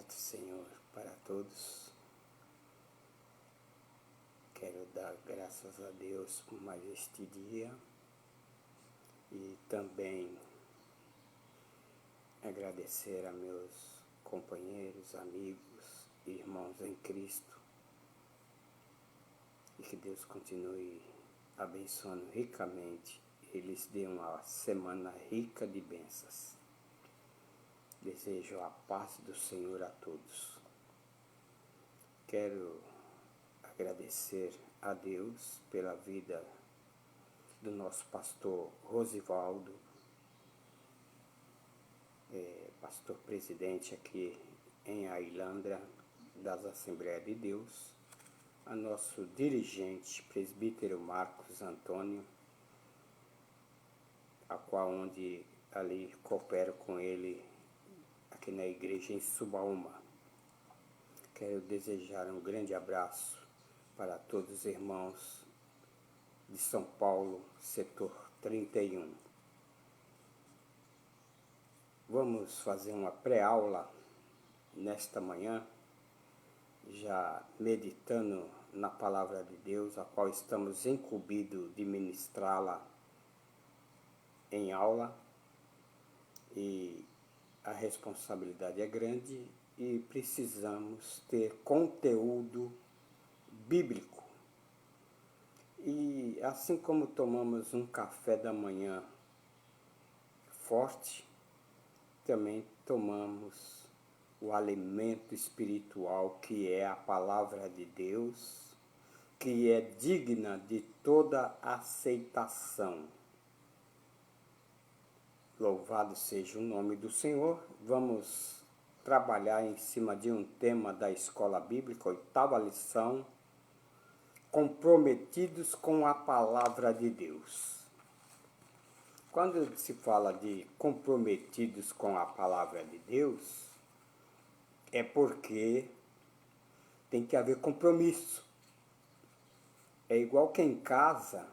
do Senhor para todos. Quero dar graças a Deus por mais este dia e também agradecer a meus companheiros, amigos e irmãos em Cristo e que Deus continue abençoando ricamente e lhes dê uma semana rica de bênçãos. Desejo a paz do Senhor a todos. Quero agradecer a Deus pela vida do nosso pastor Rosivaldo, pastor presidente aqui em Ailandra das Assembleias de Deus, a nosso dirigente, presbítero Marcos Antônio, a qual onde ali coopero com ele aqui na igreja em Subaúma. Quero desejar um grande abraço para todos os irmãos de São Paulo, setor 31. Vamos fazer uma pré-aula nesta manhã, já meditando na palavra de Deus, a qual estamos incumbidos de ministrá-la em aula, e a responsabilidade é grande e precisamos ter conteúdo bíblico. E assim como tomamos um café da manhã forte, também tomamos o alimento espiritual, que é a palavra de Deus, que é digna de toda aceitação. Louvado seja o nome do Senhor. Vamos trabalhar em cima de um tema da escola bíblica, 8ª lição, comprometidos com a palavra de Deus. Quando se fala de comprometidos com a palavra de Deus, é porque tem que haver compromisso. É igual quem casa,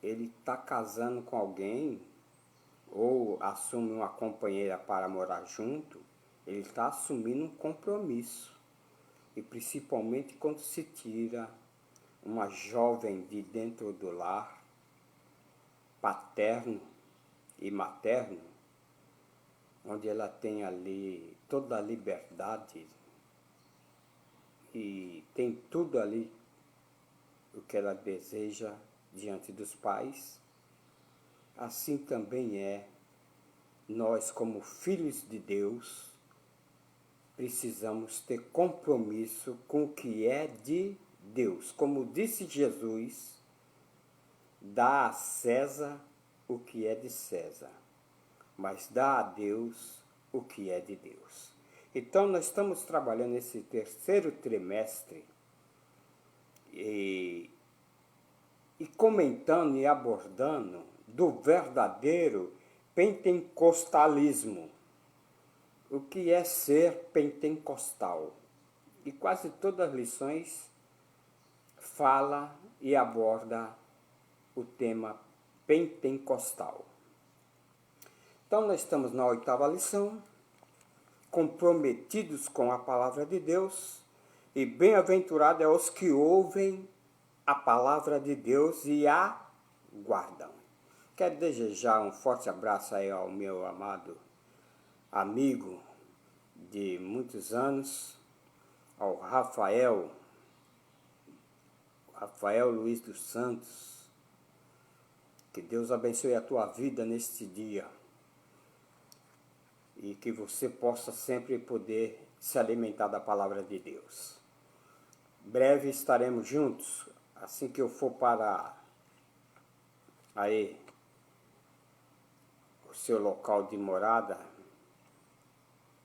ele está casando com alguém, ou assume uma companheira para morar junto, ele está assumindo um compromisso. E principalmente quando se tira uma jovem de dentro do lar, paterno e materno, onde ela tem ali toda a liberdade e tem tudo ali o que ela deseja diante dos pais. Assim também é nós, como filhos de Deus, precisamos ter compromisso com o que é de Deus. Como disse Jesus, dá a César o que é de César, mas dá a Deus o que é de Deus. Então, nós estamos trabalhando esse terceiro trimestre e comentando e abordando do verdadeiro pentecostalismo. O que é ser pentecostal? E quase todas as lições fala e aborda o tema pentecostal. Então, nós estamos na 8ª lição, comprometidos com a palavra de Deus, e bem-aventurado é os que ouvem a palavra de Deus e a guardam. Quero desejar um forte abraço aí ao meu amado amigo de muitos anos, ao Rafael Luiz dos Santos. Que Deus abençoe a tua vida neste dia e que você possa sempre poder se alimentar da palavra de Deus. Breve estaremos juntos, assim que eu for para aí o seu local de morada,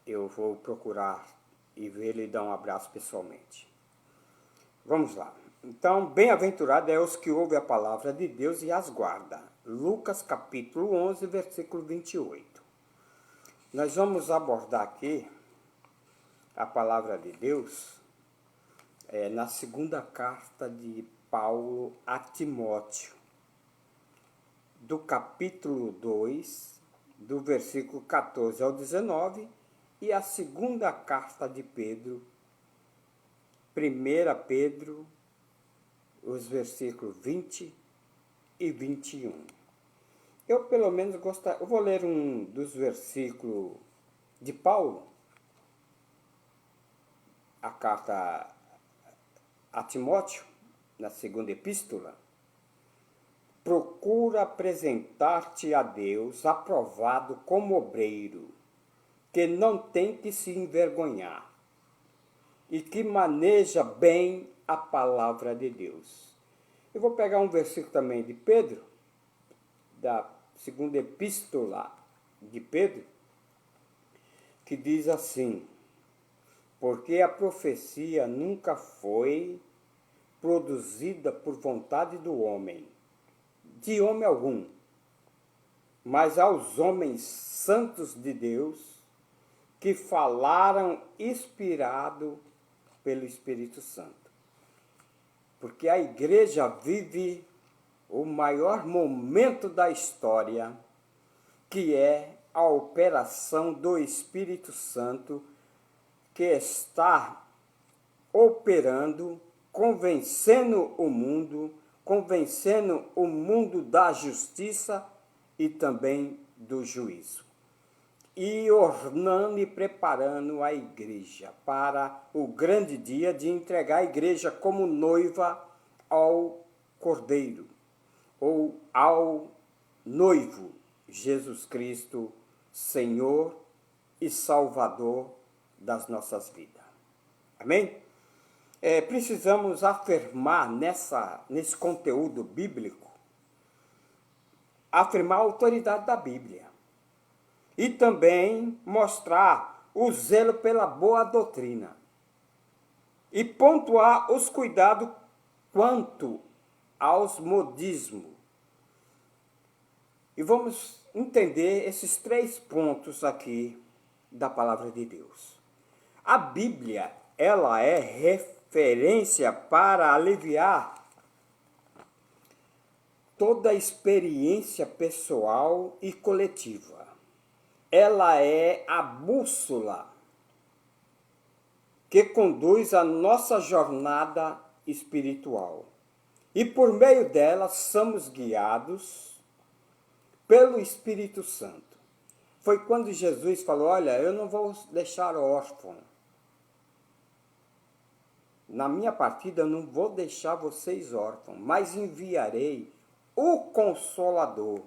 eu vou procurar e vê-lo e dar um abraço pessoalmente. Vamos lá. Então, bem-aventurado é os que ouvem a palavra de Deus e as guardam. Lucas capítulo 11, versículo 28. Nós vamos abordar aqui a palavra de Deus na segunda carta de Paulo a Timóteo, do capítulo 2, do versículo 14 ao 19 e a segunda carta de Pedro, 1 Pedro, os versículos 20 e 21. Eu, pelo menos, eu vou ler um dos versículos de Paulo, a carta a Timóteo, na segunda epístola. Procura apresentar-te a Deus aprovado como obreiro, que não tem que se envergonhar e que maneja bem a palavra de Deus. Eu vou pegar um versículo também de Pedro, da segunda epístola de Pedro, que diz assim: porque a profecia nunca foi produzida por vontade do homem, de homem algum, mas aos homens santos de Deus, que falaram inspirado pelo Espírito Santo. Porque a igreja vive o maior momento da história, que é a operação do Espírito Santo, que está operando, convencendo o mundo da justiça e também do juízo, e ornando e preparando a igreja para o grande dia de entregar a igreja como noiva ao Cordeiro, ou ao noivo, Jesus Cristo, Senhor e Salvador das nossas vidas. Amém? Precisamos afirmar nesse conteúdo bíblico, afirmar a autoridade da Bíblia e também mostrar o zelo pela boa doutrina e pontuar os cuidados quanto aos modismos. E vamos entender esses 3 pontos aqui da palavra de Deus. A Bíblia, ela é referência para aliviar toda a experiência pessoal e coletiva. Ela é a bússola que conduz a nossa jornada espiritual. E por meio dela somos guiados pelo Espírito Santo. Foi quando Jesus falou: olha, eu não vou deixar órfão. Na minha partida eu não vou deixar vocês órfãos, mas enviarei o Consolador.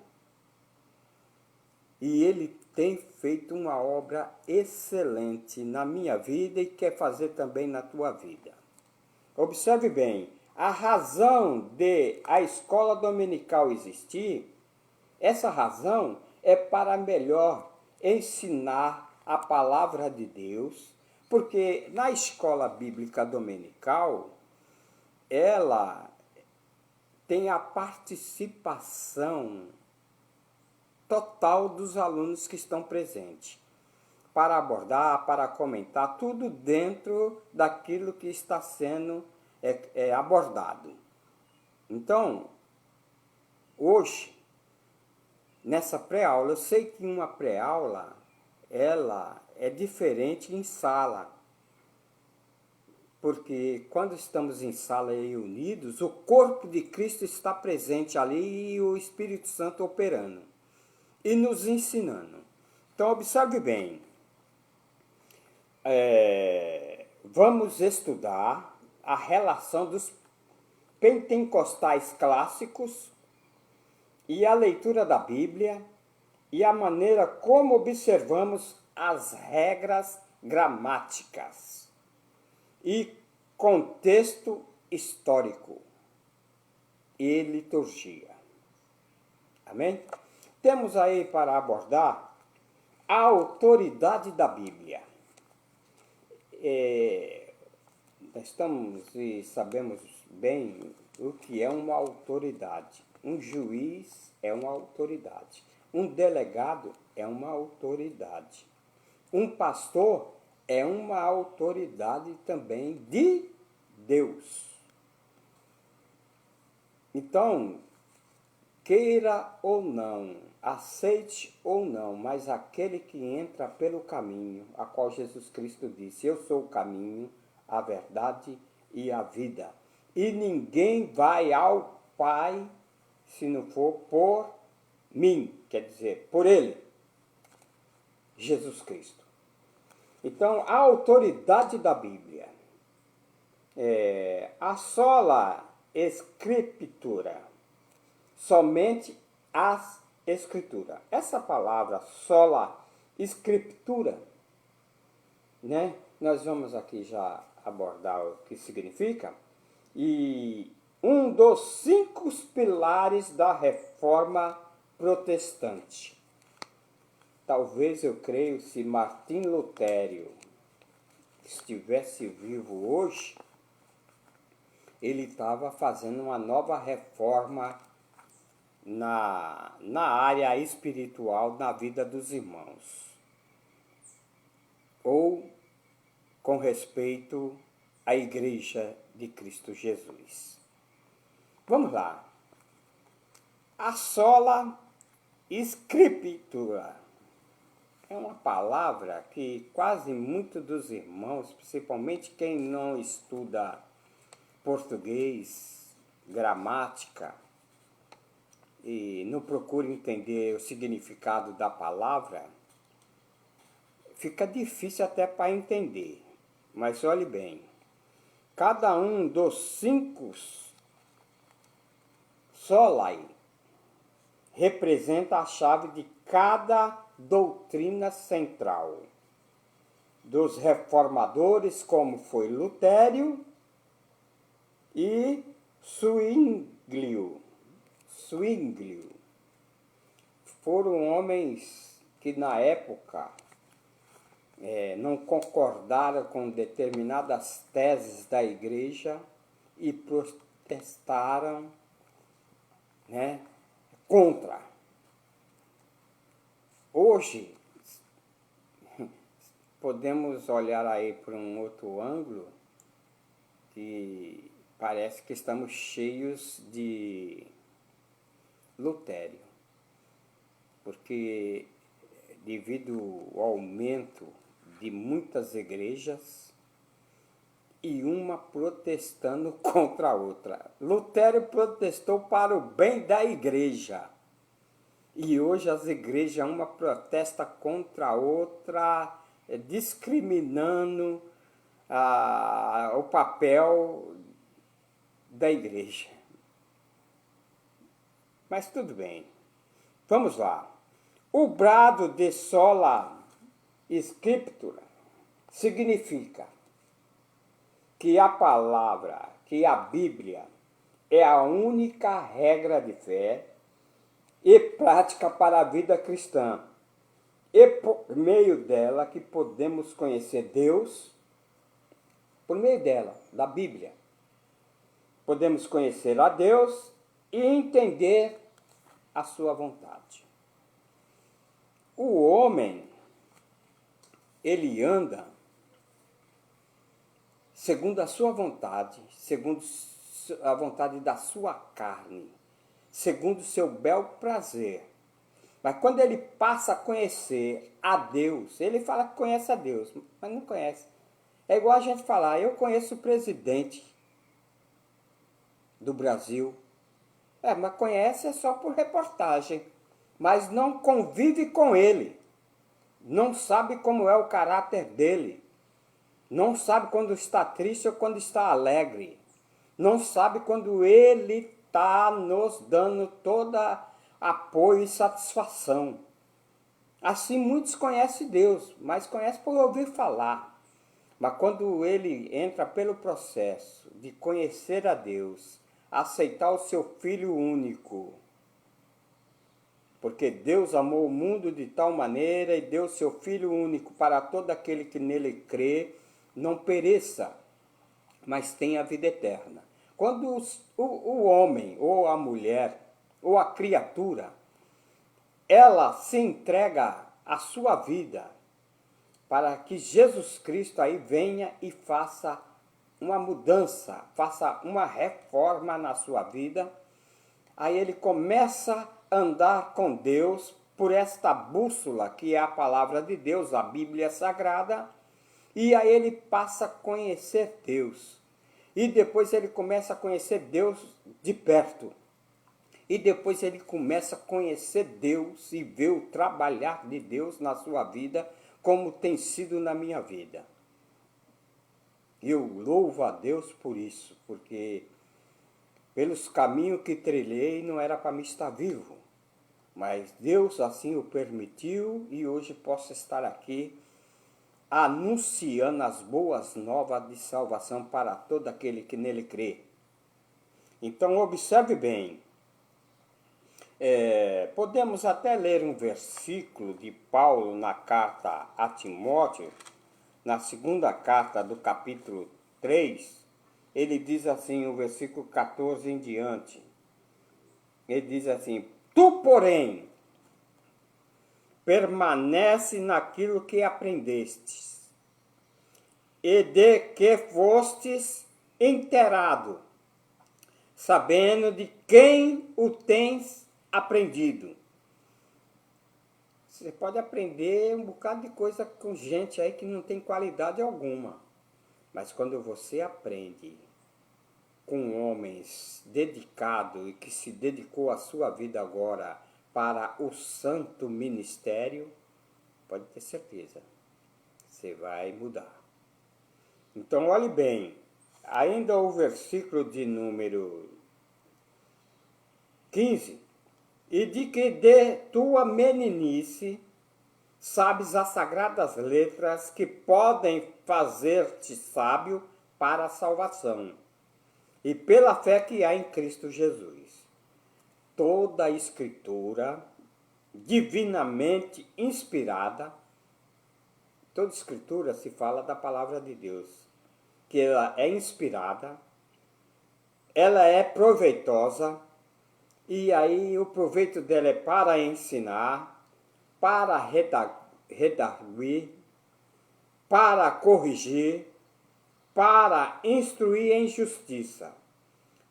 E ele tem feito uma obra excelente na minha vida e quer fazer também na tua vida. Observe bem, a razão de a escola dominical existir, essa razão é para melhor ensinar a palavra de Deus, porque na escola bíblica dominical, ela tem a participação total dos alunos que estão presentes, para abordar, para comentar, tudo dentro daquilo que está sendo abordado. Então, hoje, nessa pré-aula, eu sei que uma pré-aula, ela é diferente em sala, porque quando estamos em sala e unidos, o corpo de Cristo está presente ali e o Espírito Santo operando e nos ensinando. Então, observe bem, vamos estudar a relação dos pentecostais clássicos e a leitura da Bíblia e a maneira como observamos as regras gramáticas e contexto histórico e liturgia. Amém? Temos aí para abordar a autoridade da Bíblia. Estamos e sabemos bem o que é uma autoridade. Um juiz é uma autoridade. Um delegado é uma autoridade. Um pastor é uma autoridade também de Deus. Então, queira ou não, aceite ou não, mas aquele que entra pelo caminho, a qual Jesus Cristo disse, eu sou o caminho, a verdade e a vida. E ninguém vai ao Pai se não for por mim, quer dizer, por Ele, Jesus Cristo. Então, a autoridade da Bíblia, a sola escritura, somente as escritura. Essa palavra sola escritura, né? Nós vamos aqui já abordar o que significa. E um dos 5 pilares da reforma protestante. Talvez eu creio, se Martim Lutero estivesse vivo hoje, ele estava fazendo uma nova reforma na área espiritual, na vida dos irmãos. Ou com respeito à Igreja de Cristo Jesus. Vamos lá. A sola escritura é uma palavra que quase muitos dos irmãos, principalmente quem não estuda português, gramática, e não procura entender o significado da palavra, fica difícil até para entender. Mas olhe bem, cada um dos 5 solai representa a chave de cada doutrina central dos reformadores, como foi Lutero e Zwinglio. Foram homens que na época não concordaram com determinadas teses da igreja e protestaram, né, contra. Hoje, podemos olhar aí por um outro ângulo que parece que estamos cheios de Lutero, porque devido ao aumento de muitas igrejas e uma protestando contra a outra. Lutero protestou para o bem da igreja. E hoje as igrejas, uma protesta contra a outra, discriminando o papel da igreja. Mas tudo bem. Vamos lá. O brado de sola escritura significa que a palavra, que a Bíblia é a única regra de fé e prática para a vida cristã. E por meio dela que podemos conhecer Deus, por meio dela, da Bíblia. Podemos conhecer a Deus e entender a sua vontade. O homem, ele anda segundo a sua vontade, segundo a vontade da sua carne, segundo o seu bel prazer. Mas quando ele passa a conhecer a Deus, ele fala que conhece a Deus, mas não conhece. É igual a gente falar, eu conheço o presidente do Brasil. Mas conhece é só por reportagem, mas não convive com ele. Não sabe como é o caráter dele. Não sabe quando está triste ou quando está alegre. Não sabe quando ele está nos dando toda apoio e satisfação. Assim muitos conhecem Deus, mas conhecem por ouvir falar. Mas quando ele entra pelo processo de conhecer a Deus, aceitar o seu Filho único, porque Deus amou o mundo de tal maneira e deu seu Filho único para todo aquele que nele crê, não pereça, mas tenha a vida eterna. Quando o homem, ou a mulher, ou a criatura, ela se entrega à sua vida para que Jesus Cristo aí venha e faça uma mudança, faça uma reforma na sua vida, aí ele começa andar com Deus por esta bússola que é a palavra de Deus, a Bíblia Sagrada, e aí ele passa a conhecer Deus. E depois ele começa a conhecer Deus de perto. E depois ele começa a conhecer Deus e ver o trabalhar de Deus na sua vida, como tem sido na minha vida. Eu louvo a Deus por isso, porque pelos caminhos que trilhei não era para me estar vivo. Mas Deus assim o permitiu e hoje posso estar aqui anunciando as boas novas de salvação para todo aquele que nele crê. Então observe bem. Podemos até ler um versículo de Paulo na carta a Timóteo, na segunda carta do capítulo 3, ele diz assim, o versículo 14 em diante, ele diz assim: tu, porém, permanece naquilo que aprendestes, e de que fostes inteirado, sabendo de quem o tens aprendido. Você pode aprender um bocado de coisa com gente aí que não tem qualidade alguma. Mas quando você aprende com homens dedicados e que se dedicou a sua vida agora para o santo ministério, pode ter certeza, você vai mudar. Então olhe bem, ainda o versículo de número 15, e de que de tua meninice sabes as sagradas letras que podem fazer-te sábio para a salvação, e pela fé que há em Cristo Jesus. Toda a Escritura, divinamente inspirada, toda Escritura se fala da palavra de Deus, que ela é inspirada, ela é proveitosa, e aí o proveito dela é para ensinar, para redarguir, para corrigir, para instruir em justiça,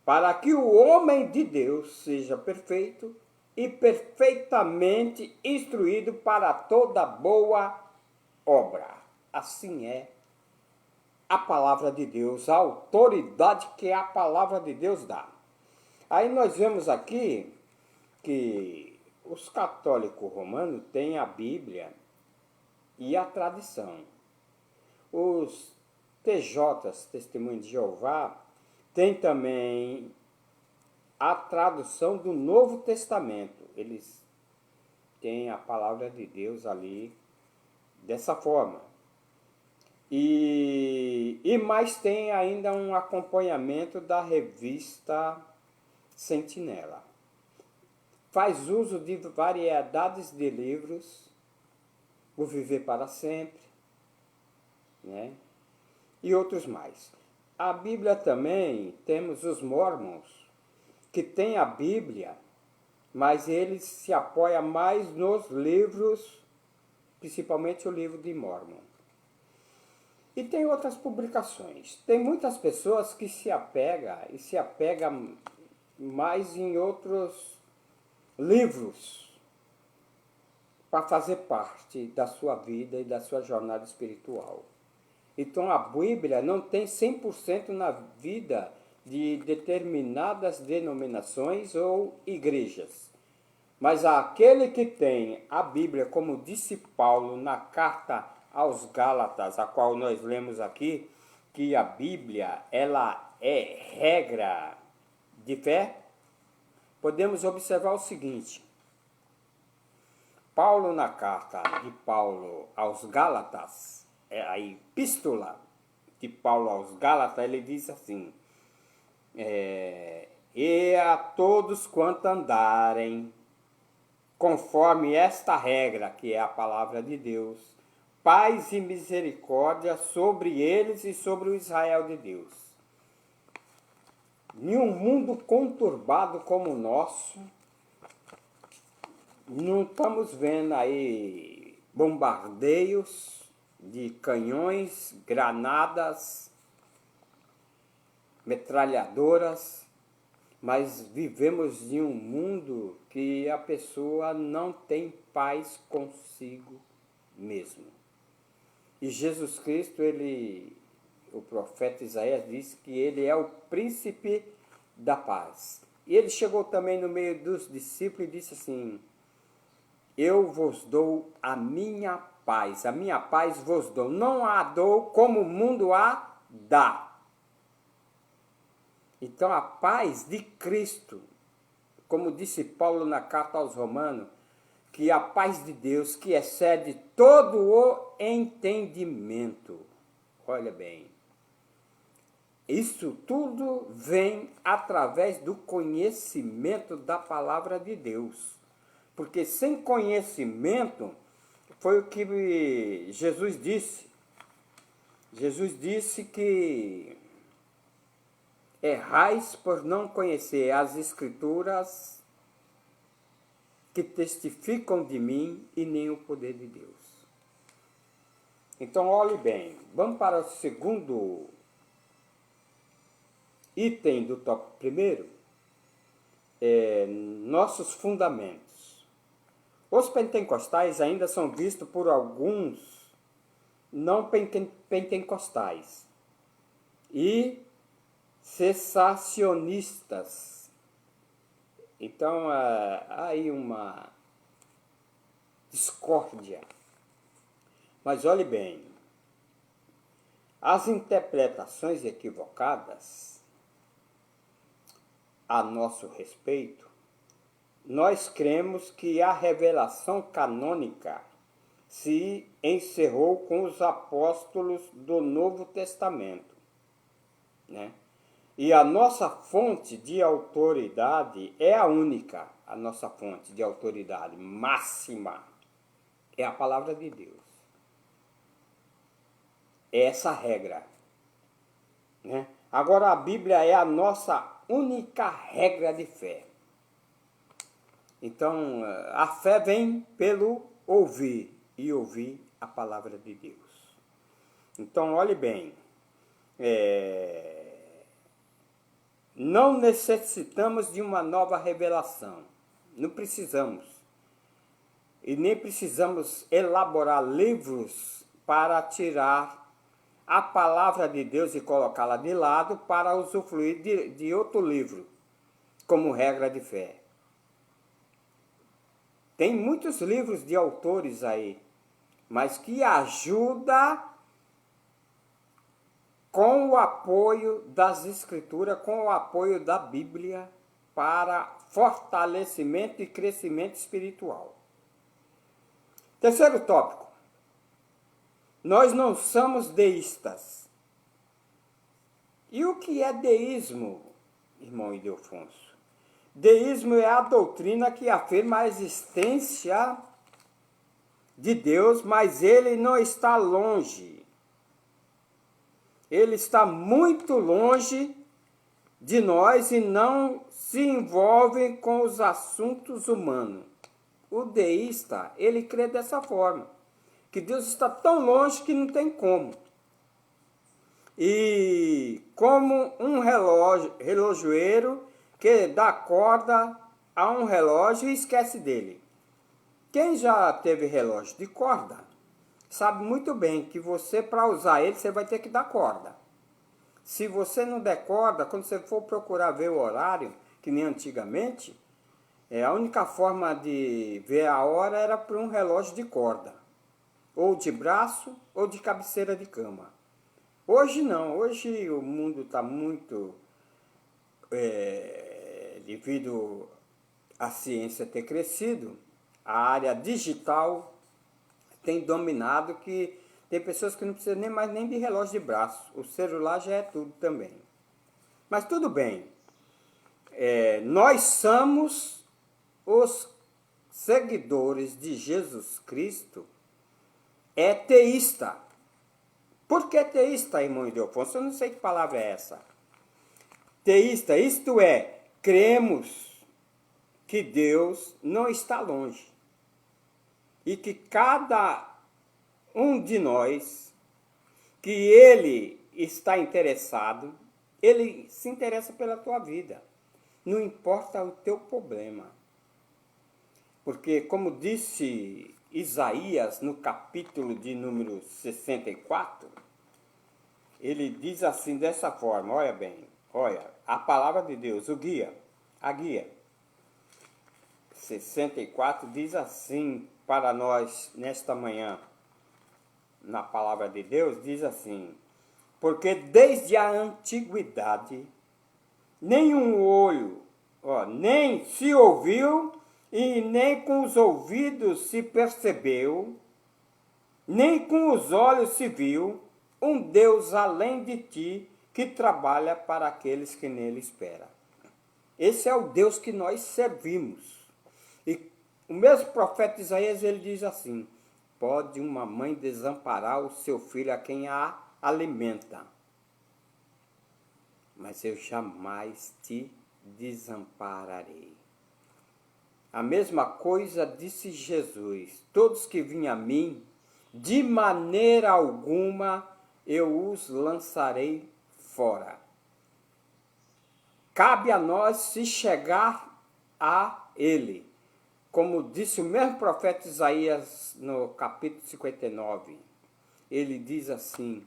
para que o homem de Deus seja perfeito e perfeitamente instruído para toda boa obra. Assim é a palavra de Deus, a autoridade que a palavra de Deus dá. Aí nós vemos aqui que os católicos romanos têm a Bíblia e a tradição. Os TJs, Testemunho de Jeová, têm também a tradução do Novo Testamento. Eles têm a palavra de Deus ali dessa forma. E mais tem ainda um acompanhamento da revista Sentinela. Faz uso de variedades de livros, O Viver para Sempre, né? E outros mais. A Bíblia também, temos os Mormons, que têm a Bíblia, mas eles se apoiam mais nos livros, principalmente o livro de Mormon. E tem outras publicações. Tem muitas pessoas que se apegam mais em outros livros para fazer parte da sua vida e da sua jornada espiritual. Então a Bíblia não tem 100% na vida de determinadas denominações ou igrejas. Mas aquele que tem a Bíblia, como disse Paulo na carta aos Gálatas, a qual nós lemos aqui, que a Bíblia ela é regra de fé, podemos observar o seguinte. Paulo, na carta de Paulo aos Gálatas, a epístola de Paulo aos Gálatas, ele diz assim: e a todos quanto andarem conforme esta regra, que é a palavra de Deus, paz e misericórdia sobre eles e sobre o Israel de Deus. Em um mundo conturbado como o nosso, não estamos vendo aí bombardeios de canhões, granadas, metralhadoras, mas vivemos em um mundo que a pessoa não tem paz consigo mesmo. E Jesus Cristo, o profeta Isaías disse que ele é o príncipe da paz. E ele chegou também no meio dos discípulos e disse assim: eu vos dou a minha paz vos dou, não a dou como o mundo a dá. Então a paz de Cristo, como disse Paulo na carta aos Romanos, que a paz de Deus que excede todo o entendimento. Olha bem, isso tudo vem através do conhecimento da palavra de Deus. Porque sem conhecimento, foi o que Jesus disse. Jesus disse que errais por não conhecer as Escrituras que testificam de mim e nem o poder de Deus. Então, olhe bem, vamos para o segundo item do tópico primeiro, nossos fundamentos. Os pentecostais ainda são vistos por alguns não pentecostais e cessacionistas. Então, há aí uma discórdia. Mas olhe bem, as interpretações equivocadas a nosso respeito, nós cremos que a revelação canônica se encerrou com os apóstolos do Novo Testamento, né? E a nossa fonte de autoridade é a única, a nossa fonte de autoridade máxima é a palavra de Deus. É essa a regra, né? Agora a Bíblia é a nossa única regra de fé. Então a fé vem pelo ouvir e ouvir a palavra de Deus. Então olhe bem, não necessitamos de uma nova revelação, não precisamos. E nem precisamos elaborar livros para tirar a palavra de Deus e colocá-la de lado para usufruir de outro livro, como regra de fé. Tem muitos livros de autores aí, mas que ajuda com o apoio das Escrituras, com o apoio da Bíblia para fortalecimento e crescimento espiritual. Terceiro tópico. Nós não somos deístas. E o que é deísmo, irmão Ildefonso? Deísmo é a doutrina que afirma a existência de Deus, mas ele não está longe. Ele está muito longe de nós e não se envolve com os assuntos humanos. O deísta, ele crê dessa forma, que Deus está tão longe que não tem como. E como um relojoeiro que dá corda a um relógio e esquece dele. Quem já teve relógio de corda sabe muito bem que você, para usar ele, você vai ter que dar corda. Se você não der corda, quando você for procurar ver o horário, que nem antigamente, a única forma de ver a hora era por um relógio de corda, ou de braço, ou de cabeceira de cama. Hoje não, hoje o mundo está muito, devido à ciência ter crescido, a área digital tem dominado, que tem pessoas que não precisam nem mais de relógio de braço, o celular já é tudo também. Mas tudo bem, nós somos os seguidores de Jesus Cristo, teísta. Por que teísta, irmão Ildefonso? Eu não sei que palavra é essa. Teísta, isto é, cremos que Deus não está longe. E que cada um de nós, que Ele está interessado, Ele se interessa pela tua vida. não importa o teu problema. Porque, como disse Isaías no capítulo de número 64, ele diz assim, dessa forma, olha bem, olha, a palavra de Deus, a guia 64 diz assim para nós nesta manhã, na palavra de Deus, diz assim: porque desde a antiguidade, nenhum olho, nem se ouviu, e nem com os ouvidos se percebeu, nem com os olhos se viu, um Deus além de ti, que trabalha para aqueles que nele esperam. Esse é o Deus que nós servimos. E o mesmo profeta Isaías, ele diz assim: pode uma mãe desamparar o seu filho a quem a alimenta, mas eu jamais te desampararei. A mesma coisa disse Jesus: todos que vêm a mim, de maneira alguma eu os lançarei fora. Cabe a nós se chegar a ele. Como disse o mesmo profeta Isaías no capítulo 59, ele diz assim: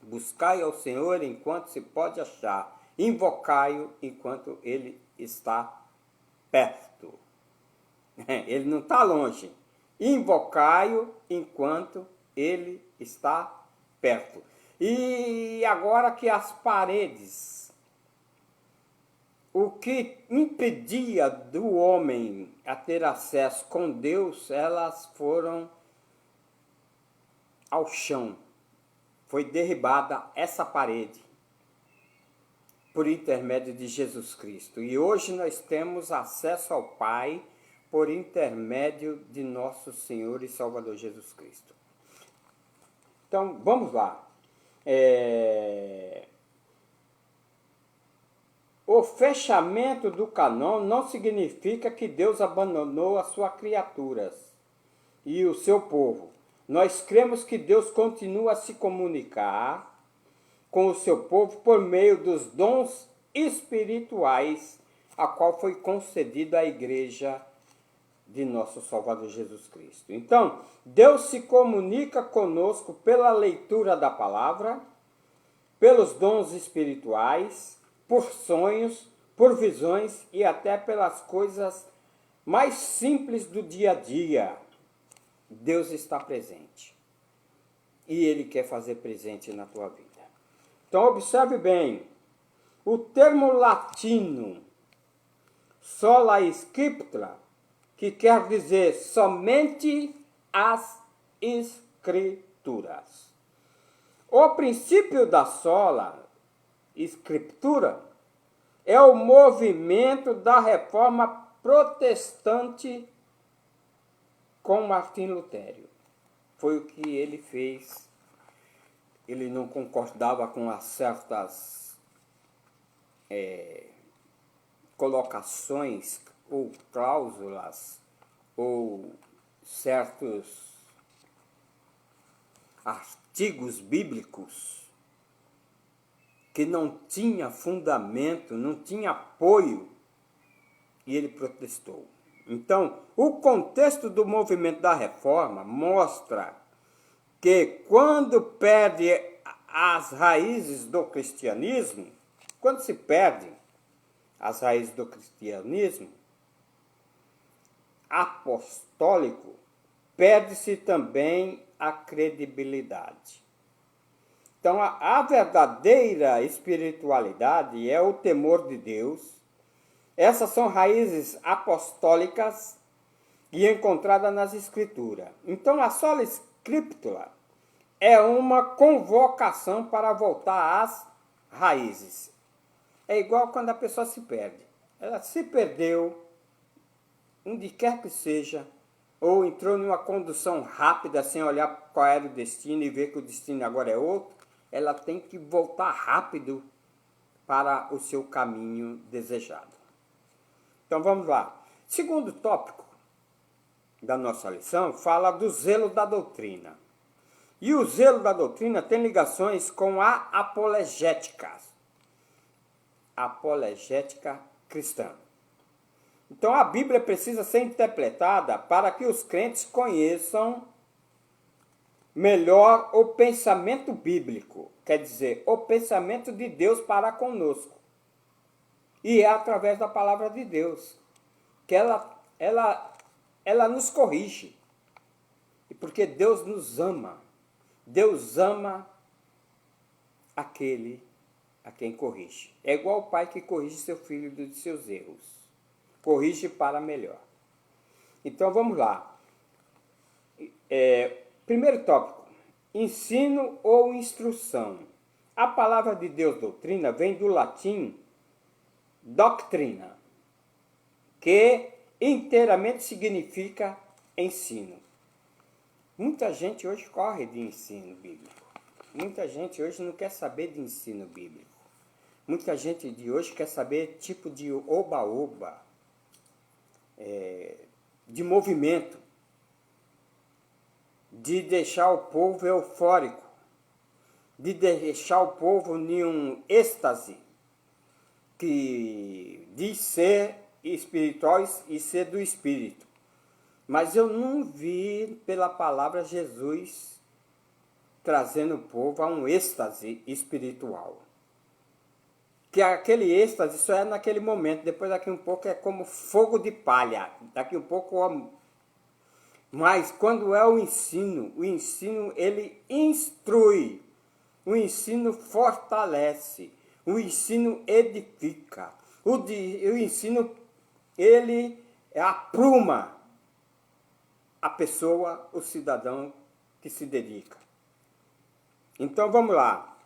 buscai ao Senhor enquanto se pode achar, invocai-o enquanto ele está perto. Ele não está longe. Invocai-o enquanto ele está perto. E agora que as paredes, o que impedia do homem a ter acesso com Deus, elas foram ao chão. Foi derribada essa parede por intermédio de Jesus Cristo. E hoje nós temos acesso ao Pai por intermédio de nosso Senhor e Salvador Jesus Cristo. Então, vamos lá. O fechamento do cânon não significa que Deus abandonou as suas criaturas e o seu povo. Nós cremos que Deus continua a se comunicar com o seu povo por meio dos dons espirituais, a qual foi concedido à igreja de nosso Salvador Jesus Cristo. Então, Deus se comunica conosco pela leitura da palavra, pelos dons espirituais, por sonhos, por visões e até pelas coisas mais simples do dia a dia. Deus está presente. E Ele quer fazer presente na tua vida. Então, observe bem. O termo latino, sola scriptura, que quer dizer somente as Escrituras. O princípio da sola scriptura é o movimento da reforma protestante com Martim Lutero. Foi o que ele fez. Ele não concordava com as certas colocações ou cláusulas ou certos artigos bíblicos que não tinha fundamento, não tinha apoio, e ele protestou. Então, o contexto do movimento da reforma mostra que quando perde as raízes do cristianismo, quando se perde as raízes do cristianismo apostólico, perde-se também a credibilidade. Então, a verdadeira espiritualidade é o temor de Deus. Essas são raízes apostólicas e encontradas nas Escrituras. Então, a sola scriptura é uma convocação para voltar às raízes. É igual quando a pessoa se perde. Ela se perdeu, onde quer que seja, ou entrou numa condução rápida, sem olhar qual era o destino e ver que o destino agora é outro, ela tem que voltar rápido para o seu caminho desejado. Então vamos lá. Segundo tópico da nossa lição fala do zelo da doutrina. E o zelo da doutrina tem ligações com a apologética. Apologética cristã. Então a Bíblia precisa ser interpretada para que os crentes conheçam melhor o pensamento bíblico, quer dizer, o pensamento de Deus para conosco. E é através da palavra de Deus que ela nos corrige. E porque Deus nos ama. Deus ama aquele a quem corrige. É igual o pai que corrige seu filho dos seus erros. Corrige para melhor. Então vamos lá. Primeiro tópico. Ensino ou instrução. A palavra de Deus, doutrina, vem do latim doctrina, que inteiramente significa ensino. Muita gente hoje corre de ensino bíblico. Muita gente hoje não quer saber de ensino bíblico. Muita gente de hoje quer saber tipo de oba-oba, de movimento, de deixar o povo eufórico, de deixar o povo em um êxtase, que diz ser espiritual e ser do Espírito. Mas eu não vi pela palavra Jesus trazendo o povo a um êxtase espiritual. Que aquele êxtase só é naquele momento, depois daqui um pouco é como fogo de palha, daqui um pouco... Mas quando é o ensino ele instrui, o ensino fortalece, o ensino edifica, o ensino ele apruma a pessoa, o cidadão que se dedica. Então vamos lá.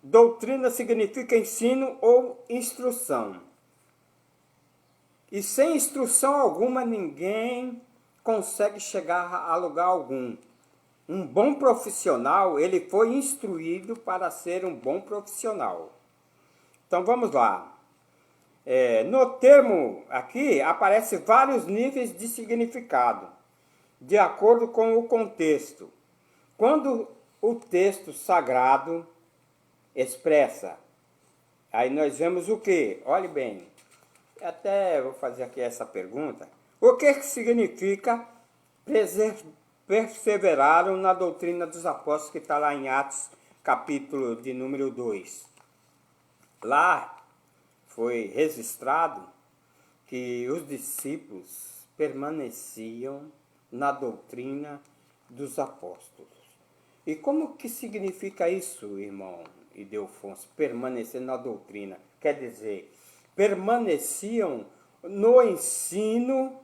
Doutrina significa ensino ou instrução. E sem instrução alguma ninguém consegue chegar a lugar algum. Um bom profissional, ele foi instruído para ser um bom profissional. Então vamos lá. No termo aqui aparecem vários níveis de significado, de acordo com o contexto. Quando o texto sagrado expressa, aí nós vemos o quê? Olhe bem, até vou fazer aqui essa pergunta. O que significa perseveraram na doutrina dos apóstolos, que está lá em Atos, capítulo de número 2. Lá foi registrado que os discípulos permaneciam na doutrina dos apóstolos. E como que significa isso, irmão Ildefonso, permanecer na doutrina? Quer dizer, permaneciam no ensino,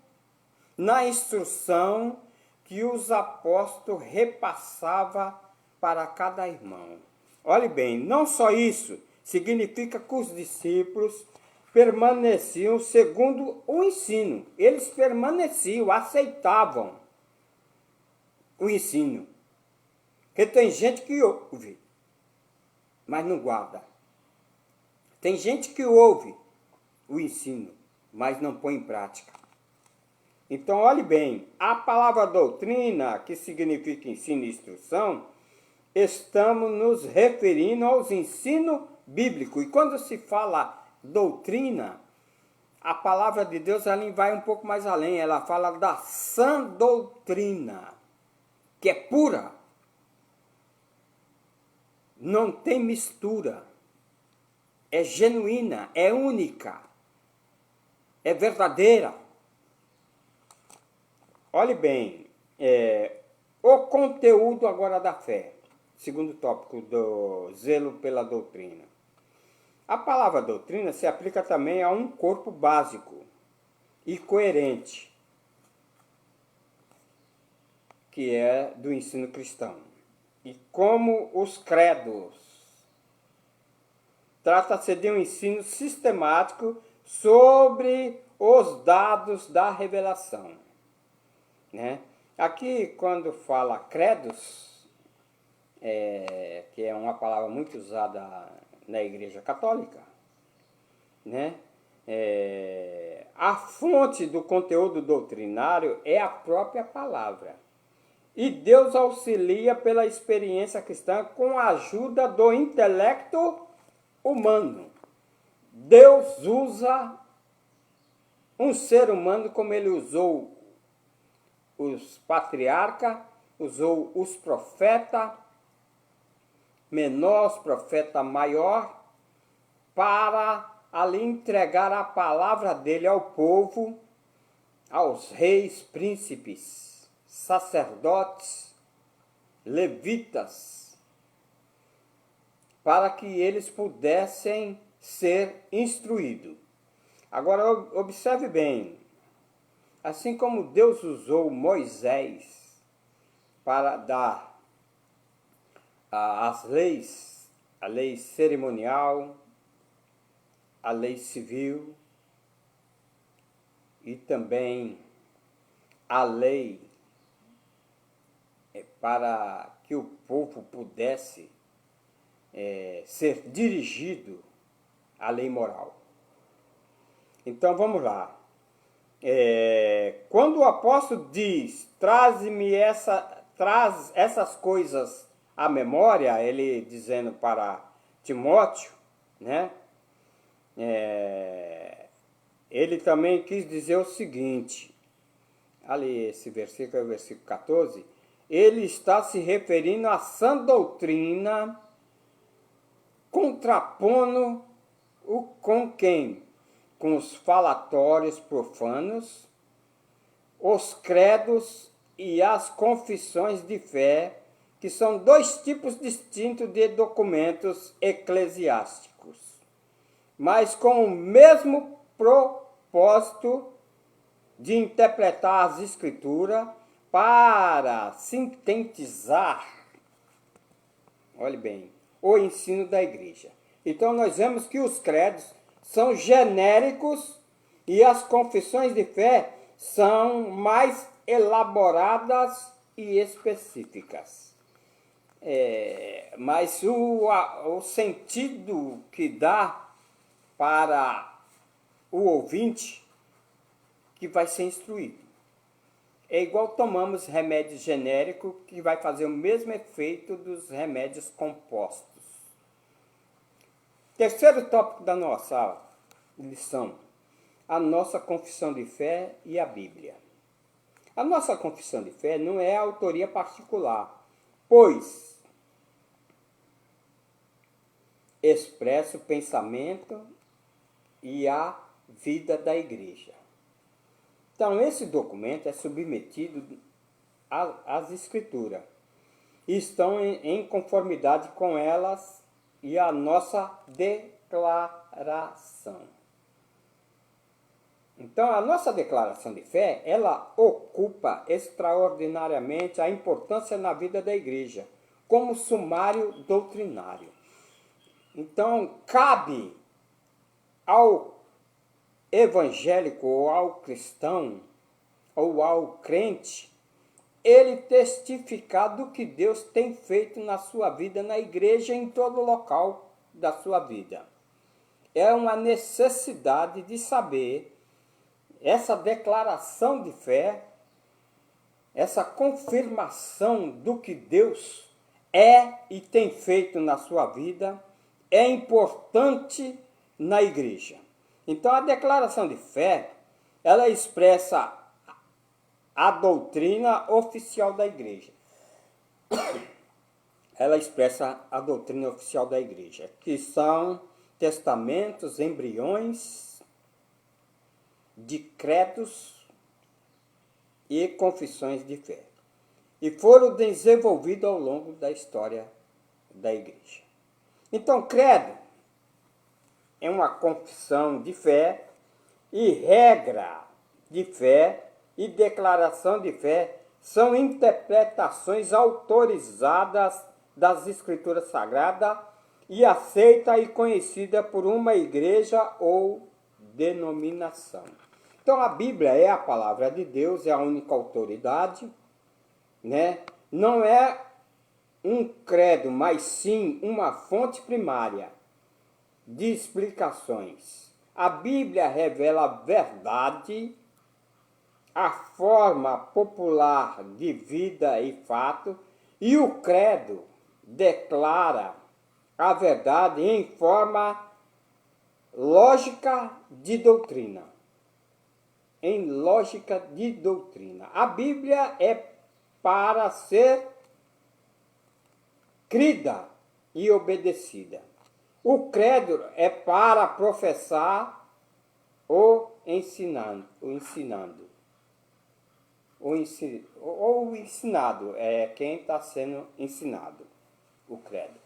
na instrução que os apóstolos repassavam para cada irmão. Olhe bem, não só isso, significa que os discípulos permaneciam segundo o ensino. Eles permaneciam, aceitavam o ensino. Porque tem gente que ouve, mas não guarda. Tem gente que ouve o ensino, mas não põe em prática. Então, olhe bem, a palavra doutrina, que significa ensino e instrução, estamos nos referindo aos ensinos bíblicos. E quando se fala doutrina, a palavra de Deus ela vai um pouco mais além. Ela fala da sã doutrina, que é pura. Não tem mistura. É genuína, é única, é verdadeira. Olhe bem, o conteúdo agora da fé, segundo tópico do zelo pela doutrina. A palavra doutrina se aplica também a um corpo básico e coerente, que é do ensino cristão. E como os credos, trata-se de um ensino sistemático sobre os dados da revelação. Né? Aqui, quando fala credos, que é uma palavra muito usada na Igreja Católica, né? A fonte do conteúdo doutrinário é a própria palavra. E Deus auxilia pela experiência cristã com a ajuda do intelecto humano. Deus usa um ser humano como ele usou os patriarcas, usou os profetas menor, os profetas maior, para ali entregar a palavra dele ao povo, aos reis, príncipes, sacerdotes, levitas, para que eles pudessem ser instruídos. Agora, observe bem, assim como Deus usou Moisés para dar as leis, a lei cerimonial, a lei civil e também a lei para que o povo pudesse ser dirigido à lei moral. Então vamos lá. Quando o apóstolo diz, traz essas coisas à memória, ele dizendo para Timóteo, né? Ele também quis dizer o seguinte, ali esse versículo é o versículo 14, ele está se referindo à sã doutrina, contrapondo com quem? Com os falatórios profanos, os credos e as confissões de fé, que são dois tipos distintos de documentos eclesiásticos, mas com o mesmo propósito de interpretar as Escrituras para sintetizar, olhe bem, o ensino da igreja. Então nós vemos que os credos são genéricos e as confissões de fé são mais elaboradas e específicas. Mas o sentido que dá para o ouvinte que vai ser instruído. É igual tomamos remédio genérico que vai fazer o mesmo efeito dos remédios compostos. Terceiro tópico da nossa lição, a nossa confissão de fé e a Bíblia. A nossa confissão de fé não é autoria particular, pois expressa o pensamento e a vida da igreja. Então, esse documento é submetido às Escrituras e estão em conformidade com elas e a nossa declaração. Então, a nossa declaração de fé, ela ocupa extraordinariamente a importância na vida da igreja, como sumário doutrinário. Então, cabe ao evangélico ou ao cristão ou ao crente, ele testificar do que Deus tem feito na sua vida, na igreja, em todo local da sua vida. É uma necessidade de saber essa declaração de fé, essa confirmação do que Deus é e tem feito na sua vida, é importante na igreja. Então, a declaração de fé, ela expressa a doutrina oficial da igreja. Ela expressa a doutrina oficial da igreja, que são testamentos, embriões de credos e confissões de fé. E foram desenvolvidos ao longo da história da igreja. Então, credo é uma confissão de fé e regra de fé e declaração de fé são interpretações autorizadas das Escrituras Sagradas e aceita e conhecida por uma igreja ou denominação. Então a Bíblia é a palavra de Deus, é a única autoridade, né? Não é um credo, mas sim uma fonte primária de explicações. A Bíblia revela a verdade, a forma popular de vida e fato, e o credo declara a verdade em forma lógica de doutrina. Em lógica de doutrina. A Bíblia é para ser crida e obedecida. O credo é para professar ou ensinando. O ensinado é quem está sendo ensinado, o credo.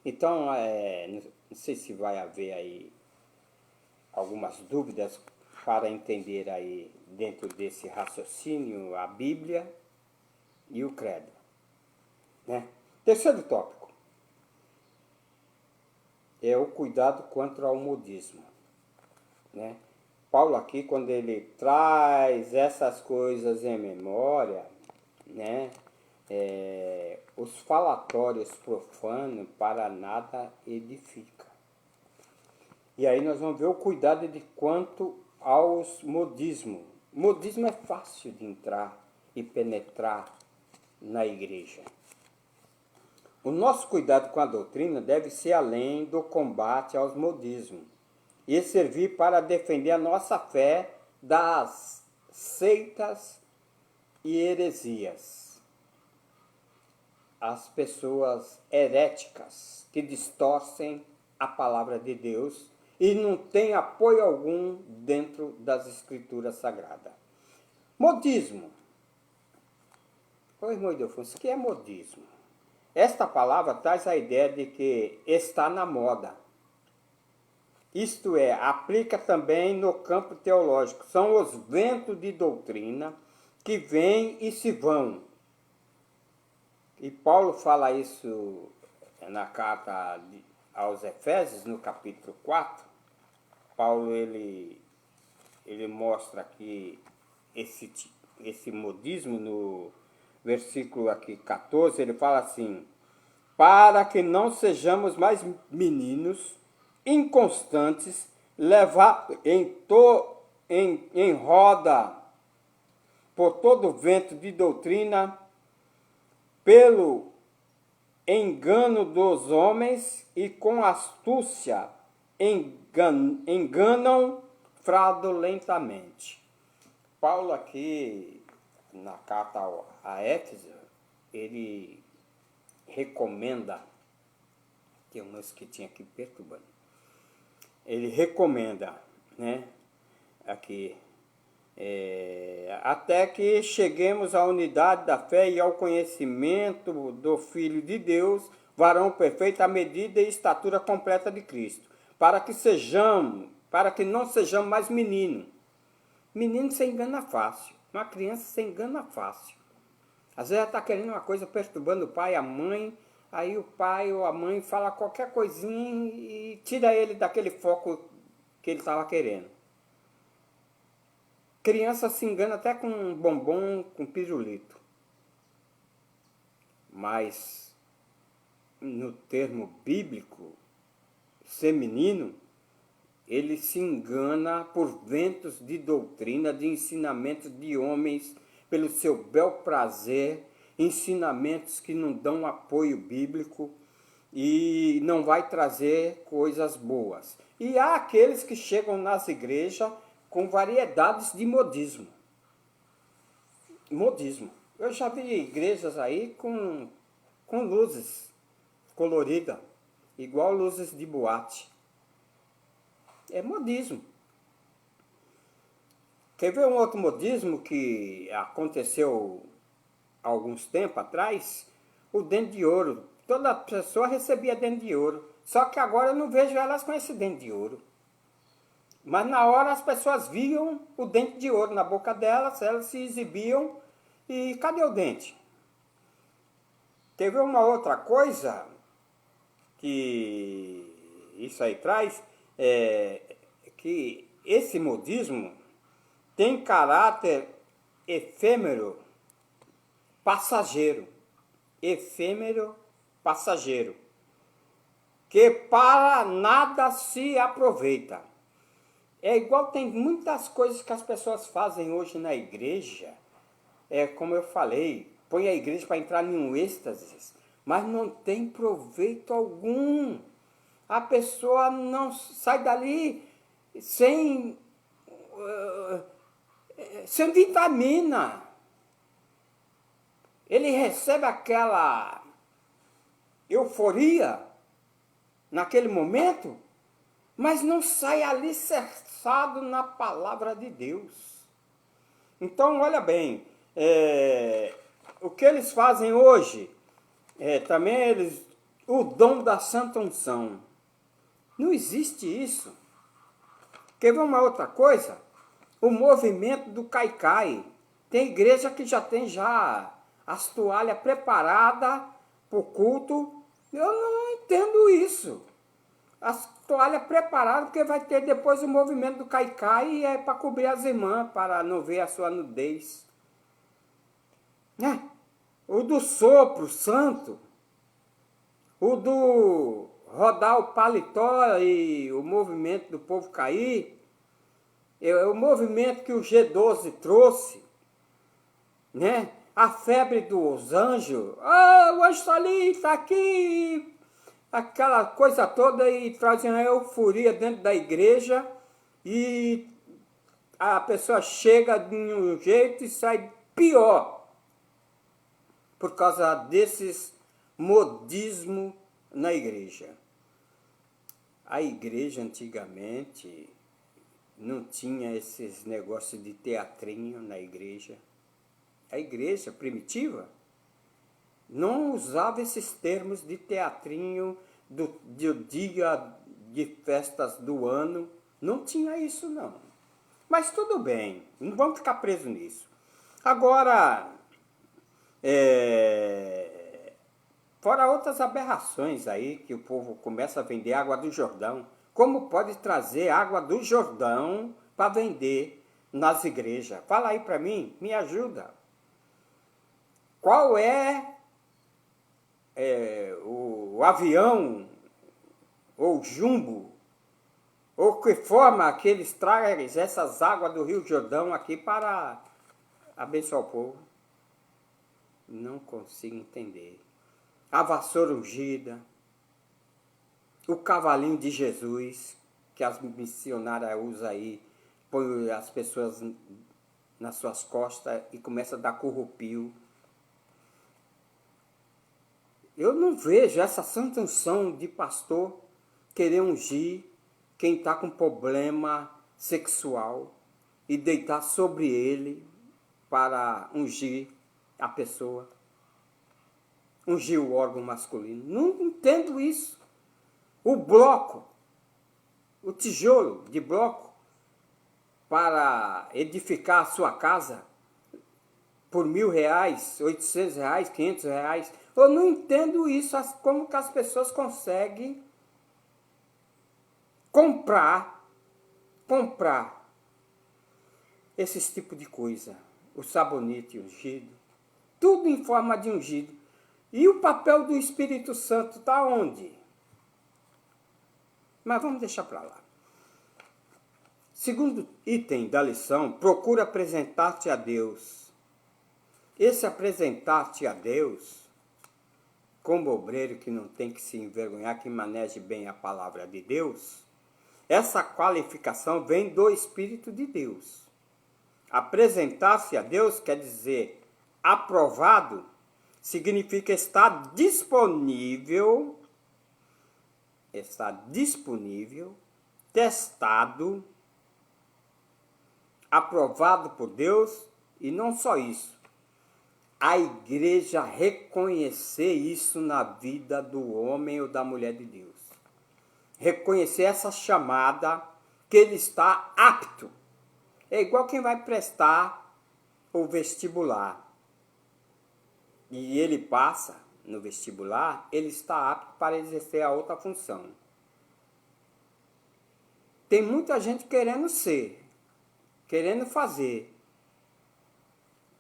Então, não sei se vai haver aí algumas dúvidas para entender aí dentro desse raciocínio a Bíblia e o credo, né? Terceiro tópico é o cuidado contra o modismo, né? Paulo aqui, quando ele traz essas coisas em memória, né? Os falatórios profanos para nada edifica. E aí nós vamos ver o cuidado de quanto aos modismos. Modismo é fácil de entrar e penetrar na igreja. O nosso cuidado com a doutrina deve ser além do combate aos modismos e servir para defender a nossa fé das seitas e heresias. As pessoas heréticas que distorcem a palavra de Deus e não têm apoio algum dentro das escrituras sagradas. Modismo. Oi, irmão Ildefonso, o que é modismo? Esta palavra traz a ideia de que está na moda. Isto é, aplica também no campo teológico. São os ventos de doutrina que vêm e se vão. E Paulo fala isso na carta aos Efésios, no capítulo 4. Paulo, ele mostra aqui esse modismo no versículo aqui 14, ele fala assim: para que não sejamos mais meninos, inconstantes, levados em roda por todo vento de doutrina, pelo engano dos homens e com astúcia enganam fraudulentamente. Paulo aqui, na carta a Éfeso, ele recomenda, tem um mosquitinho aqui perturbando, ele recomenda, né, aqui, até que cheguemos à unidade da fé e ao conhecimento do Filho de Deus, varão perfeito à medida e estatura completa de Cristo, para que não sejamos mais meninos. Menino se engana fácil, uma criança se engana fácil. Às vezes ela está querendo uma coisa, perturbando o pai, a mãe, aí o pai ou a mãe fala qualquer coisinha e tira ele daquele foco que ele estava querendo. Criança se engana até com bombom, com pirulito. Mas, no termo bíblico, ser menino, ele se engana por ventos de doutrina, de ensinamentos de homens, pelo seu bel prazer, ensinamentos que não dão apoio bíblico e não vai trazer coisas boas. E há aqueles que chegam nas igrejas com variedades de modismo. Modismo. Eu já vi igrejas aí com luzes coloridas, igual luzes de boate. É modismo. Quer ver um outro modismo que aconteceu há alguns tempos atrás? O dente de ouro. Toda pessoa recebia dente de ouro. Só que agora eu não vejo elas com esse dente de ouro. Mas na hora as pessoas viam o dente de ouro na boca delas, elas se exibiam e cadê o dente? Quer ver uma outra coisa que isso aí traz? Que esse modismo tem caráter efêmero, passageiro. Efêmero, passageiro. Que para nada se aproveita. É igual, tem muitas coisas que as pessoas fazem hoje na igreja. Como eu falei, põe a igreja para entrar em um êxtase, mas não tem proveito algum. a pessoa não sai dali sem, sem vitamina. Ele recebe aquela euforia naquele momento, mas não sai alicerçado na palavra de Deus. Então, olha bem, o que eles fazem hoje, também o dom da santa unção. Não existe isso. Quer ver uma outra coisa? O movimento do caicai. Tem igreja que já tem as toalhas preparadas para o culto. Eu não entendo isso. As toalhas preparadas, porque vai ter depois o movimento do caicai e é para cobrir as irmãs, para não ver a sua nudez. O do sopro santo, o do rodar o paletó e o movimento do povo cair, é o movimento que o G12 trouxe, né? A febre dos anjos, o anjo está ali, está aqui, aquela coisa toda, e traz uma euforia dentro da igreja, e a pessoa chega de um jeito e sai pior, por causa desses modismos na igreja. A igreja antigamente não tinha esses negócios de teatrinho na igreja. A igreja primitiva não usava esses termos de teatrinho do dia de festas do ano. Não tinha isso, não. Mas tudo bem, não vamos ficar presos nisso. Agora, fora outras aberrações aí, que o povo começa a vender água do Jordão. Como pode trazer água do Jordão para vender nas igrejas? Fala aí para mim, me ajuda. Qual o avião, ou jumbo, ou que forma que eles trazem essas águas do Rio Jordão aqui para abençoar o povo? Não consigo entender. A vassoura ungida, o cavalinho de Jesus, que as missionárias usam aí, põe as pessoas nas suas costas e começa a dar currupio. Eu não vejo essa santa unção de pastor querer ungir quem está com problema sexual e deitar sobre ele para ungir a pessoa, ungir o órgão masculino. Não entendo isso. O bloco, o tijolo de bloco para edificar a sua casa por R$1.000, R$800, R$500. Eu não entendo isso, como que as pessoas conseguem comprar esses tipos de coisa. O sabonete ungido, tudo em forma de ungido. E o papel do Espírito Santo está onde? Mas vamos deixar para lá. Segundo item da lição, procura apresentar-te a Deus. Esse apresentar-te a Deus, como obreiro que não tem que se envergonhar, que maneje bem a palavra de Deus, essa qualificação vem do Espírito de Deus. Apresentar-se a Deus quer dizer aprovado, significa estar disponível, testado, aprovado por Deus, e não só isso. A igreja reconhecer isso na vida do homem ou da mulher de Deus. Reconhecer essa chamada, que ele está apto. É igual quem vai prestar o vestibular. E ele passa no vestibular, ele está apto para exercer a outra função. Tem muita gente querendo ser, querendo fazer,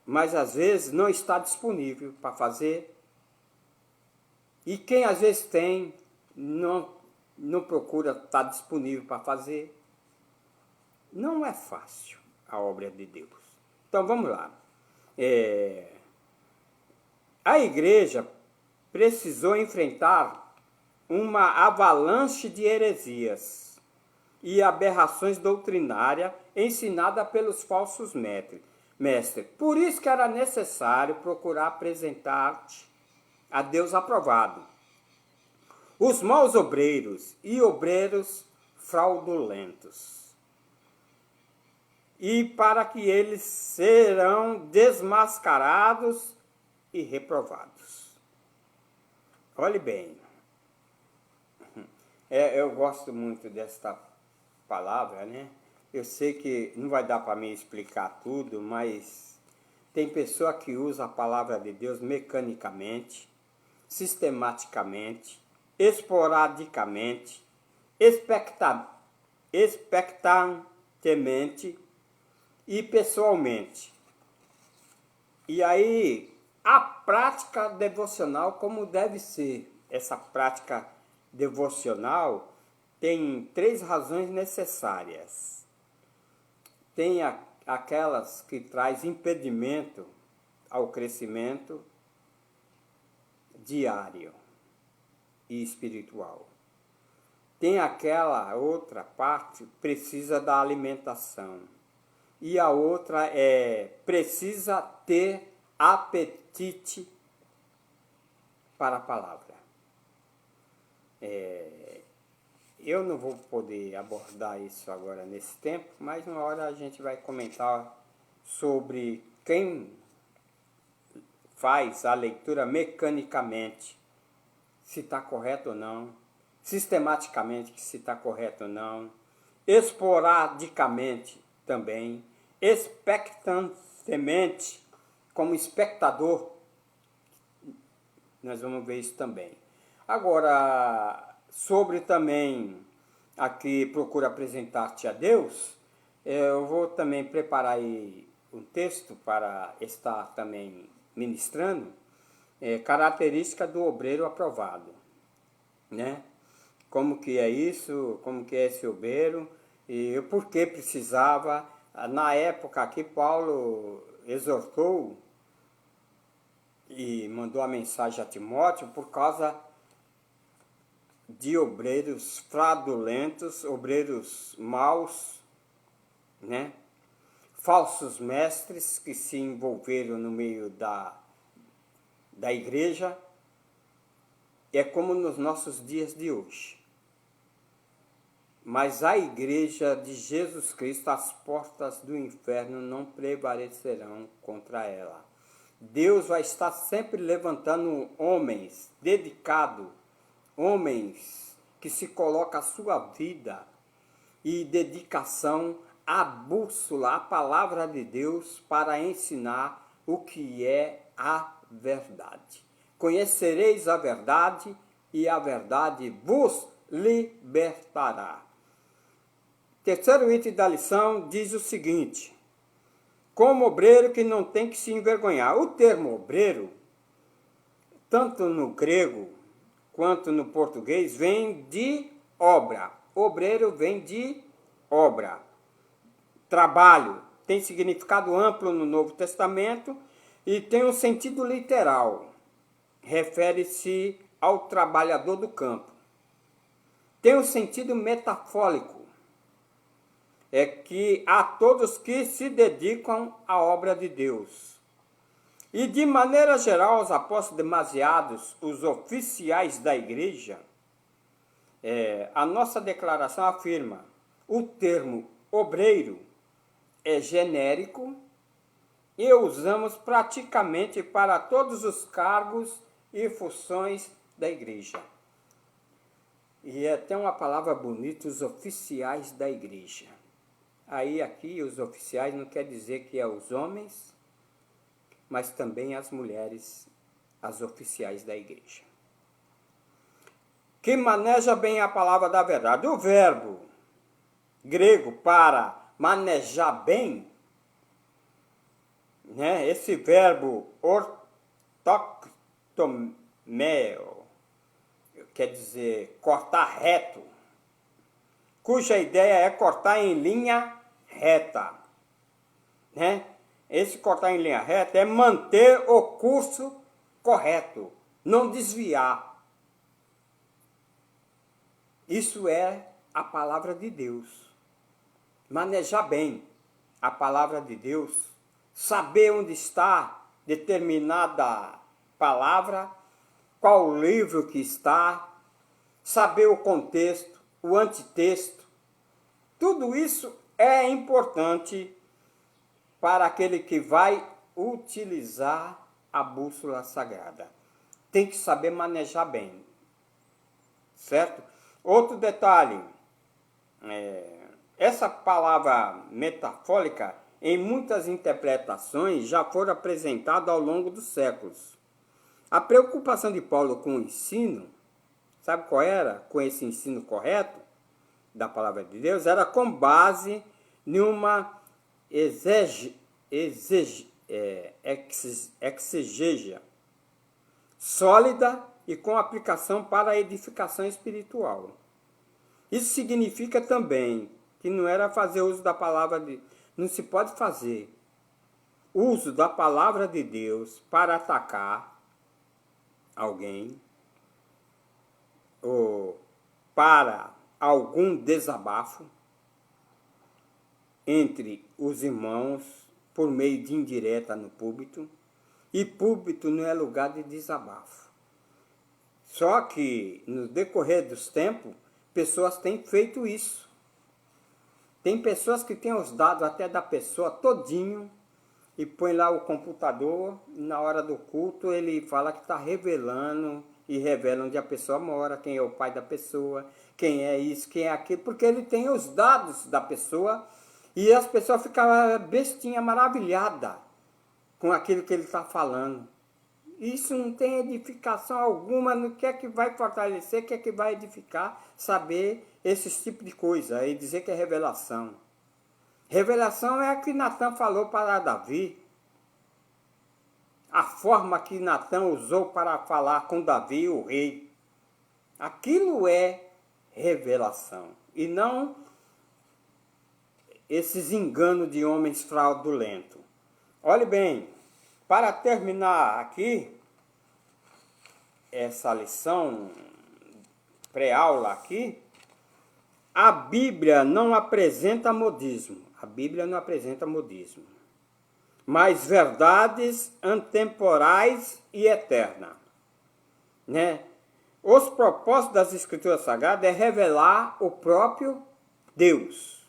mas às vezes não está disponível para fazer. E quem às vezes tem, não procura estar disponível para fazer. Não é fácil a obra de Deus. Então vamos lá. A igreja precisou enfrentar uma avalanche de heresias e aberrações doutrinárias ensinadas pelos falsos mestres. Por isso que era necessário procurar apresentar-te a Deus aprovado, os maus obreiros e obreiros fraudulentos, e para que eles serão desmascarados e reprovados. Olhe bem, eu gosto muito desta palavra, né? Eu sei que não vai dar para mim explicar tudo, mas tem pessoa que usa a palavra de Deus mecanicamente, sistematicamente, esporadicamente, expectantemente e pessoalmente. E aí, a prática devocional, como deve ser essa prática devocional, tem 3 razões necessárias. Tem aquelas que traz impedimento ao crescimento diário e espiritual. Tem aquela outra parte, precisa da alimentação. E a outra precisa ter apetite para a palavra. Eu não vou poder abordar isso agora nesse tempo, mas uma hora a gente vai comentar sobre quem faz a leitura mecanicamente, se está correto ou não, sistematicamente, se está correto ou não, esporadicamente também, expectantemente, como espectador, nós vamos ver isso também. Agora, sobre também aqui procura apresentar-te a Deus, eu vou também preparar aí um texto para estar também ministrando, característica do obreiro aprovado, né? Como que é isso, como que é esse obreiro, e por que precisava. Na época que Paulo exortou e mandou a mensagem a Timóteo por causa de obreiros fraudulentos, obreiros maus, né? Falsos mestres que se envolveram no meio da igreja. É como nos nossos dias de hoje. Mas a igreja de Jesus Cristo, as portas do inferno não prevalecerão contra ela. Deus vai estar sempre levantando homens dedicados, homens que se colocam a sua vida e dedicação à bússola, à palavra de Deus, para ensinar o que é a verdade. Conhecereis a verdade e a verdade vos libertará. Terceiro item da lição diz o seguinte: como obreiro que não tem que se envergonhar. O termo obreiro, tanto no grego quanto no português, vem de obra. Obreiro vem de obra. Trabalho tem significado amplo no Novo Testamento e tem um sentido literal. Refere-se ao trabalhador do campo. Tem um sentido metafórico. É que a todos que se dedicam à obra de Deus. E de maneira geral, os apóstolos demasiados, os oficiais da igreja, a nossa declaração afirma: o termo obreiro é genérico e usamos praticamente para todos os cargos e funções da igreja. E é até uma palavra bonita, os oficiais da igreja. Aí aqui os oficiais não quer dizer que é os homens, mas também as mulheres, as oficiais da igreja. Que maneja bem a palavra da verdade. O verbo grego para manejar bem, né? Esse verbo ortoctomeo, quer dizer cortar reto, cuja ideia é cortar em linha reta, né? Esse cortar em linha reta é manter o curso correto, não desviar. Isso é a palavra de Deus. Manejar bem a palavra de Deus, saber onde está determinada palavra, qual livro que está, saber o contexto, o antitexto. Tudo isso é importante para aquele que vai utilizar a bússola sagrada. Tem que saber manejar bem, certo? Outro detalhe, essa palavra metafórica, em muitas interpretações, já foram apresentadas ao longo dos séculos. A preocupação de Paulo com o ensino, sabe qual era? Com esse ensino correto da palavra de Deus, era com base em uma exegesia sólida e com aplicação para a edificação espiritual. Isso significa também que não era fazer uso da palavra de... Não se pode fazer uso da palavra de Deus para atacar alguém ou para algum desabafo entre os irmãos por meio de indireta no púlpito. E púlpito não é lugar de desabafo. Só que no decorrer dos tempos, pessoas têm feito isso. Tem pessoas que têm os dados até da pessoa todinho e põe lá o computador e na hora do culto ele fala que está revelando e revela onde a pessoa mora, quem é o pai da pessoa, quem é isso, quem é aquilo, porque ele tem os dados da pessoa e as pessoas ficam bestinha, maravilhada com aquilo que ele está falando. Isso não tem edificação alguma, no que é que vai fortalecer, o que é que vai edificar, saber esses tipos de coisa e dizer que é revelação. Revelação é a que Natan falou para Davi. A forma que Natan usou para falar com Davi, o rei. Aquilo é revelação. E não esses enganos de homens fraudulentos. Olhe bem, para terminar aqui, essa lição, pré-aula aqui, a Bíblia não apresenta modismo. A Bíblia não apresenta modismo. Mas verdades antemporais e eternas. Né? Os propósitos das Escrituras Sagradas é revelar o próprio Deus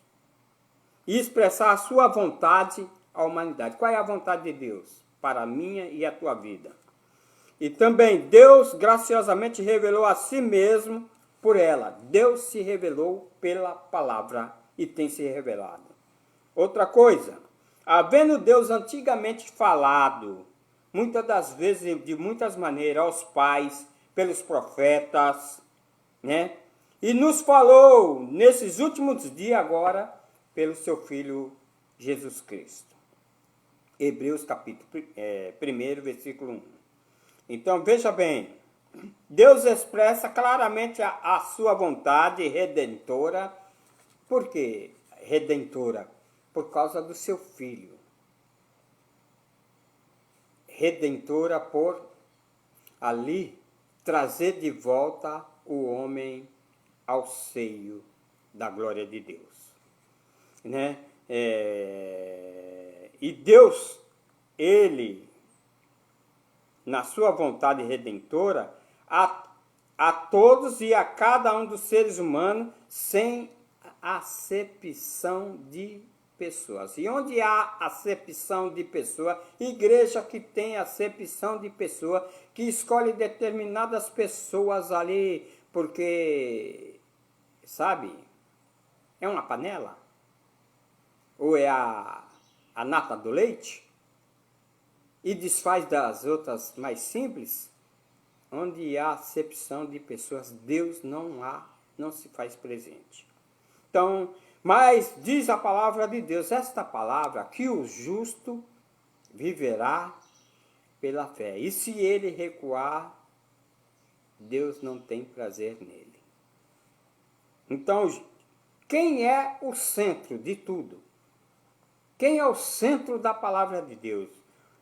e expressar a sua vontade à humanidade. Qual é a vontade de Deus para a minha e a tua vida? E também Deus graciosamente revelou a si mesmo por ela. Deus se revelou pela palavra e tem se revelado. Outra coisa, havendo Deus antigamente falado, muitas das vezes, de muitas maneiras, aos pais, pelos profetas, né? E nos falou nesses últimos dias agora, pelo seu Filho Jesus Cristo. Hebreus capítulo 1, versículo 1. Então, veja bem, Deus expressa claramente a sua vontade redentora. Por quê redentora? Por causa do seu Filho. Redentora por ali trazer de volta o homem ao seio da glória de Deus. Né? E Deus, Ele, na sua vontade redentora, a todos e a cada um dos seres humanos, sem acepção de pessoas. E onde há acepção de pessoa, igreja que tem acepção de pessoa, que escolhe determinadas pessoas ali, porque, sabe, é uma panela? Ou é a nata do leite? E desfaz das outras mais simples? Onde há acepção de pessoas, Deus não se faz presente. Então, mas diz a palavra de Deus, esta palavra, que o justo viverá pela fé. E se ele recuar, Deus não tem prazer nele. Então, quem é o centro de tudo? Quem é o centro da palavra de Deus?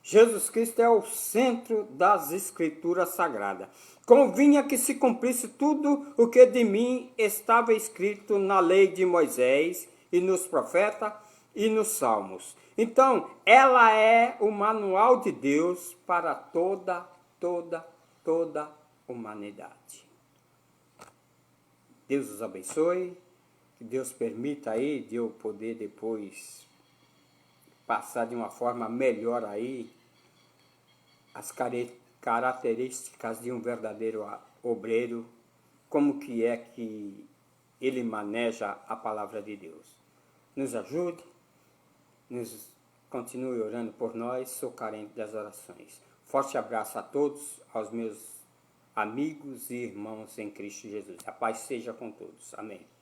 Jesus Cristo é o centro das Escrituras Sagradas. Convinha que se cumprisse tudo o que de mim estava escrito na lei de Moisés e nos profetas e nos salmos. Então, ela é o manual de Deus para toda humanidade. Deus os abençoe, que Deus permita aí de eu poder depois passar de uma forma melhor aí as características de um verdadeiro obreiro, como que é que ele maneja a palavra de Deus. Nos ajude, continue orando por nós, sou carente das orações. Forte abraço a todos, aos meus amigos e irmãos em Cristo Jesus. A paz seja com todos. Amém.